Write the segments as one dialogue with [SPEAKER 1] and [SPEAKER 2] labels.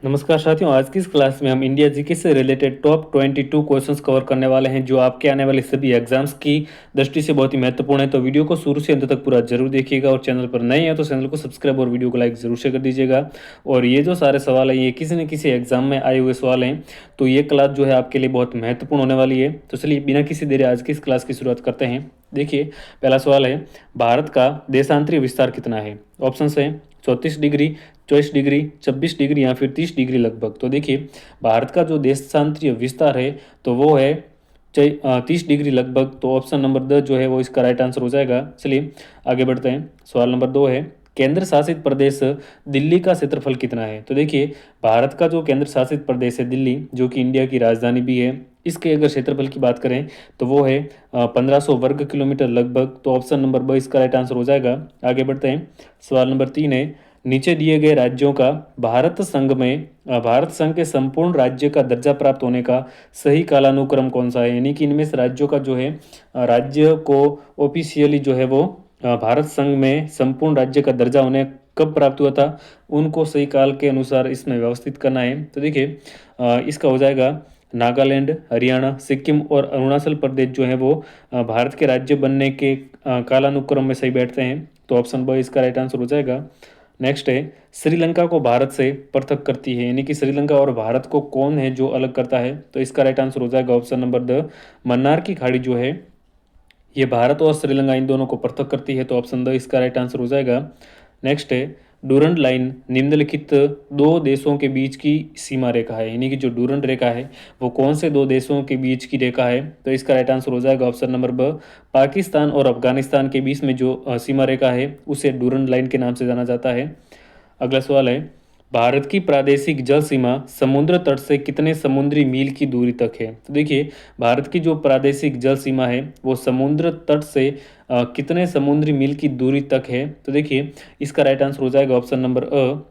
[SPEAKER 1] नमस्कार साथियों, आज की इस क्लास में हम इंडिया जीके से रिलेटेड टॉप 22 क्वेश्चंस कवर करने वाले हैं जो आपके आने वाले सभी एग्जाम्स की दृष्टि से बहुत ही महत्वपूर्ण है। तो वीडियो को शुरू से अंत तक पूरा जरूर देखिएगा और चैनल पर नए हैं तो चैनल को सब्सक्राइब और वीडियो को लाइक जरूर से कर दीजिएगा। और ये जो सारे सवाल हैं ये किसी न किसी एग्जाम में आए हुए सवाल हैं, तो ये क्लास जो है आपके लिए बहुत महत्वपूर्ण होने वाली है। तो चलिए बिना किसी देरी आज की इस क्लास की शुरुआत करते हैं। देखिए, पहला सवाल है, भारत का देशांतरीय विस्तार कितना है? ऑप्शन है 34 डिग्री, 24 डिग्री, 26 डिग्री या फिर 30 डिग्री लगभग। तो देखिए, भारत का जो देशांतरीय विस्तार है तो वो है 30 डिग्री लगभग। तो ऑप्शन नंबर द जो है वो इसका राइट आंसर हो जाएगा। चलिए आगे बढ़ते हैं। सवाल नंबर 2 है, केंद्र शासित प्रदेश दिल्ली का क्षेत्रफल कितना है? तो देखिए, भारत का जो केंद्र शासित प्रदेश है दिल्ली, जो कि इंडिया की राजधानी भी है, इसके अगर क्षेत्रफल की बात करें तो वो है 1500 वर्ग किलोमीटर लगभग। तो ऑप्शन नंबर ब इसका राइट आंसर हो जाएगा। आगे बढ़ते हैं। सवाल नंबर 3 है, नीचे दिए गए राज्यों का भारत संघ के संपूर्ण राज्य का दर्जा प्राप्त होने का सही कालानुक्रम कौन सा है? यानी कि इनमें से राज्यों का जो है राज्य को ऑफिशियली जो है वो भारत संघ में संपूर्ण राज्य का दर्जा होने कब प्राप्त हुआ था, उनको सही काल के अनुसार इसमें व्यवस्थित करना है। तो देखिए, इसका हो जाएगा नागालैंड, हरियाणा, सिक्किम और अरुणाचल प्रदेश जो है वो भारत के राज्य बनने के कालानुक्रम में सही बैठते हैं। तो ऑप्शन ब इसका राइट आंसर हो जाएगा। नेक्स्ट है, श्रीलंका को भारत से पृथक करती है, यानी कि श्रीलंका और भारत को कौन है जो अलग करता है? तो इसका राइट आंसर हो जाएगा ऑप्शन नंबर द मन्नार की खाड़ी जो है ये भारत और श्रीलंका इन दोनों को पृथक करती है। तो ऑप्शन द इसका राइट आंसर हो जाएगा। नेक्स्ट है, डूरंड लाइन निम्नलिखित दो देशों के बीच की सीमा रेखा है, यानी कि जो डूरंड रेखा है वो कौन से दो देशों के बीच की रेखा है? तो इसका राइट आंसर हो जाएगा ऑप्शन नंबर ब पाकिस्तान और अफगानिस्तान के बीच में जो सीमा रेखा है उसे डूरंड लाइन के नाम से जाना जाता है। अगला सवाल है, भारत की प्रादेशिक जल सीमा समुद्र तट से कितने समुद्री मील की दूरी तक है? तो देखिए, भारत की जो प्रादेशिक जल सीमा है वो समुद्र तट से कितने समुद्री मील की दूरी तक है? तो देखिए, इसका राइट आंसर हो जाएगा ऑप्शन नंबर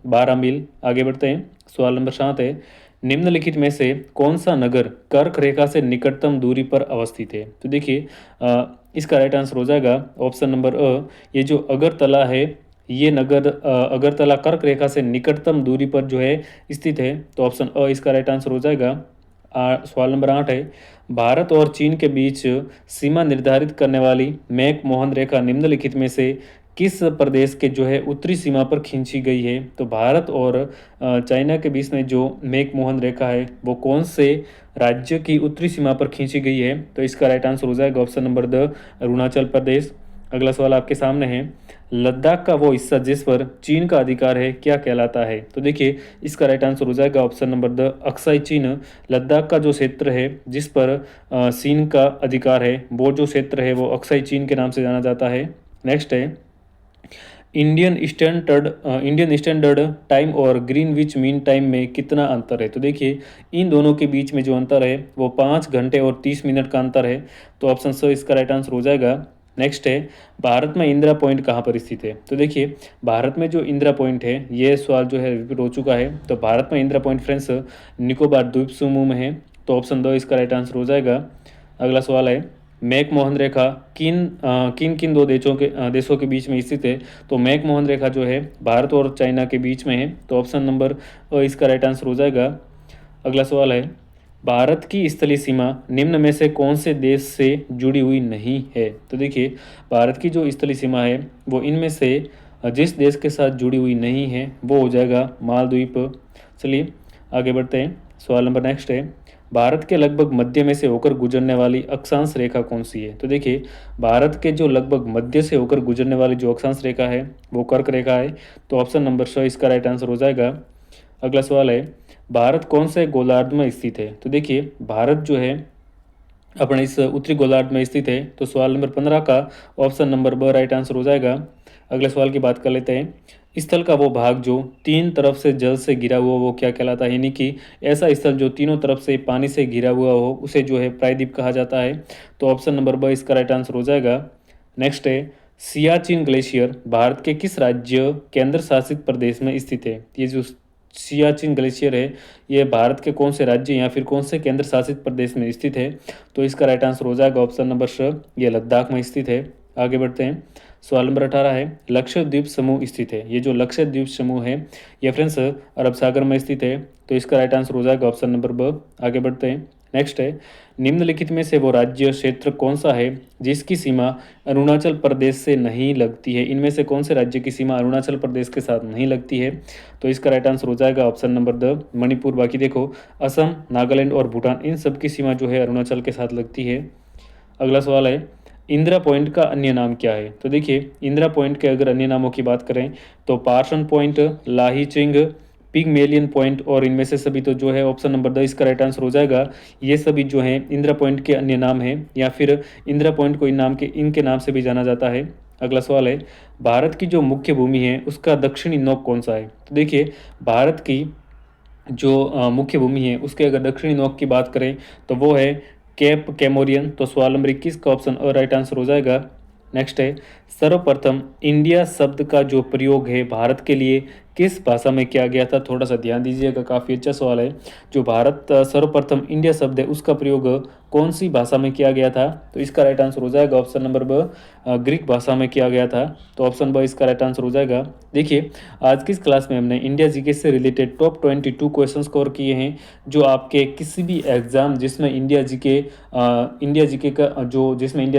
[SPEAKER 1] 12 मील। आगे बढ़ते हैं। सवाल नंबर 7 है, निम्नलिखित में से कौन सा नगर कर्क रेखा से निकटतम दूरी पर अवस्थित है? तो देखिए, इसका राइट आंसर हो जाएगा ऑप्शन नंबर ये जो अगरतला है, ये नगर अगरतला कर्क रेखा से निकटतम दूरी पर जो है स्थित है। तो ऑप्शन इसका राइट आंसर हो जाएगा। सवाल नंबर 8 है, भारत और चीन के बीच सीमा निर्धारित करने वाली मैक मोहन रेखा निम्नलिखित में से किस प्रदेश के जो है उत्तरी सीमा पर खींची गई है? तो भारत और चाइना के बीच में जो मैक मोहन रेखा है वो कौन से राज्य की उत्तरी सीमा पर खींची गई है? तो इसका राइट आंसर हो जाएगा option number the Arunachal Pradesh. अगला सवाल आपके सामने है, लद्दाख का वो हिस्सा जिस पर चीन का अधिकार है क्या कहलाता है? तो देखिए, इसका राइट आंसर हो जाएगा ऑप्शन नंबर द अक्साई चीन। लद्दाख का जो क्षेत्र है जिस पर चीन का अधिकार है वो जो क्षेत्र है वो अक्साई चीन के नाम से जाना जाता है। नेक्स्ट है, इंडियन स्टैंडर्ड टाइम और ग्रीनविच मीन टाइम में कितना अंतर है? तो देखिए, इन दोनों के बीच में जो अंतर है वो 5 घंटे और 30 मिनट का अंतर है। तो ऑप्शन स इसका राइट आंसर हो जाएगा। नेक्स्ट है, भारत में इंदिरा पॉइंट कहाँ पर स्थित है? तो देखिए, भारत में जो इंदिरा पॉइंट है, ये सवाल जो है रिपीट हो चुका है। तो भारत में इंदिरा पॉइंट फ्रेंड्स निकोबार द्वीप समूह में है। तो ऑप्शन दो इसका राइट आंसर हो जाएगा। अगला सवाल है, मैक मोहन रेखा किन किन दो देशों के बीच में स्थित है? तो मैक मोहन रेखा जो है भारत और चाइना के बीच में है। तो ऑप्शन नंबर इसका राइट आंसर हो जाएगा। अगला सवाल है, भारत की स्थलीय सीमा निम्न में से कौन से देश से जुड़ी हुई नहीं है? तो देखिए, भारत की जो स्थलीय सीमा है वो इनमें से जिस देश के साथ जुड़ी हुई नहीं है वो हो जाएगा मालदीप। चलिए आगे बढ़ते हैं। सवाल नंबर नेक्स्ट है, भारत के लगभग मध्य में से होकर गुजरने वाली अक्षांश रेखा कौन सी है? तो देखिए, भारत के जो लगभग मध्य से होकर गुजरने वाली जो अक्षांश रेखा है वो कर्क रेखा है। तो ऑप्शन नंबर स इसका राइट आंसर हो जाएगा। अगला सवाल है, भारत कौन से गोलार्ध में स्थित है? तो देखिए, भारत जो है अपने इस उत्तरी गोलार्ध में स्थित है। तो सवाल नंबर 15 का ऑप्शन नंबर ब राइट आंसर हो जाएगा। अगले सवाल की बात कर लेते हैं। स्थल का वो भाग जो तीन तरफ से जल से घिरा हुआ वो क्या कहलाता है? यानी कि ऐसा स्थल जो तीनों तरफ से पानी से घिरा हुआ हो उसे जो है प्रायद्वीप कहा जाता है। तो ऑप्शन नंबर ब इसका राइट आंसर हो जाएगा। नेक्स्ट है, सियाचिन ग्लेशियर भारत के किस राज्य केंद्र शासित प्रदेश में स्थित है? ये जो सियाचिन ग्लेशियर है ये भारत के कौन से राज्य या फिर कौन से केंद्र शासित प्रदेश में स्थित है? तो इसका राइट आंसर हो जाएगा ऑप्शन नंबर श, ये लद्दाख में स्थित है। आगे बढ़ते हैं। सवाल नंबर 18 है, लक्षद्वीप समूह स्थित है। ये जो लक्षद्वीप समूह है ये फ्रेंड्स अरब सागर में स्थित है, तो इसका राइट आंसर हो जाएगा ऑप्शन नंबर ब। आगे बढ़ते हैं। नेक्स्ट है, निम्नलिखित में से वो राज्य क्षेत्र कौन सा है जिसकी सीमा अरुणाचल प्रदेश से नहीं लगती है। इनमें से कौन से राज्य की सीमा अरुणाचल प्रदेश के साथ नहीं लगती है, तो इसका राइट आंसर हो जाएगा ऑप्शन नंबर द मणिपुर। बाकी देखो असम, नागालैंड और भूटान इन सब की सीमा जो है अरुणाचल के साथ लगती है। अगला सवाल है, इंदिरा पॉइंट का अन्य नाम क्या है। तो देखिए इंदिरा पॉइंट के अगर अन्य नामों की बात करें तो पार्सन पॉइंट, लाहीचिंग, पिगमेलियन पॉइंट और इनमें से सभी तो जो है ऑप्शन नंबर द इसका राइट आंसर हो जाएगा। ये सभी जो हैं इंदिरा पॉइंट के अन्य नाम हैं या फिर इंदिरा पॉइंट को इनके नाम से भी जाना जाता है। अगला सवाल है, भारत की जो मुख्य भूमि है उसका दक्षिणी नोक कौन सा है। तो देखिए भारत की जो मुख्य भूमि है उसके अगर दक्षिणी नोक की बात करें तो वो है केप कैमोरियन। तो सवाल नंबर 21 का ऑप्शन अ राइट आंसर हो जाएगा। नेक्स्ट है, सर्वप्रथम इंडिया शब्द का जो प्रयोग है भारत के लिए किस भाषा में किया गया था। थोड़ा सा ध्यान दीजिएगा, काफ़ी अच्छा सवाल है। जो भारत सर्वप्रथम इंडिया शब्द है उसका प्रयोग कौन सी भाषा में किया गया था, तो इसका राइट आंसर हो जाएगा ऑप्शन नंबर ब, ग्रीक भाषा में किया गया था। तो ऑप्शन ब इसका राइट आंसर हो जाएगा। देखिए आज की इस क्लास में हमने इंडिया जीके से रिलेटेड टॉप 22 क्वेश्चंस कवर किए हैं, जो आपके किसी भी एग्जाम जिसमें इंडिया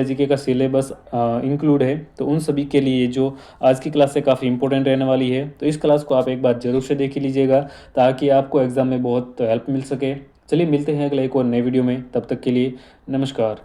[SPEAKER 1] जीके का सिलेबस इंक्लूड है, तो उन सभी के लिए जो आज की क्लास से काफ़ी इंपॉर्टेंट रहने वाली है। तो इस क्लास को आप एक बार जरूर से देख लीजिएगा ताकि आपको एग्जाम में बहुत हेल्प मिल सके। चलिए मिलते हैं अगले एक और नए वीडियो में, तब तक के लिए नमस्कार।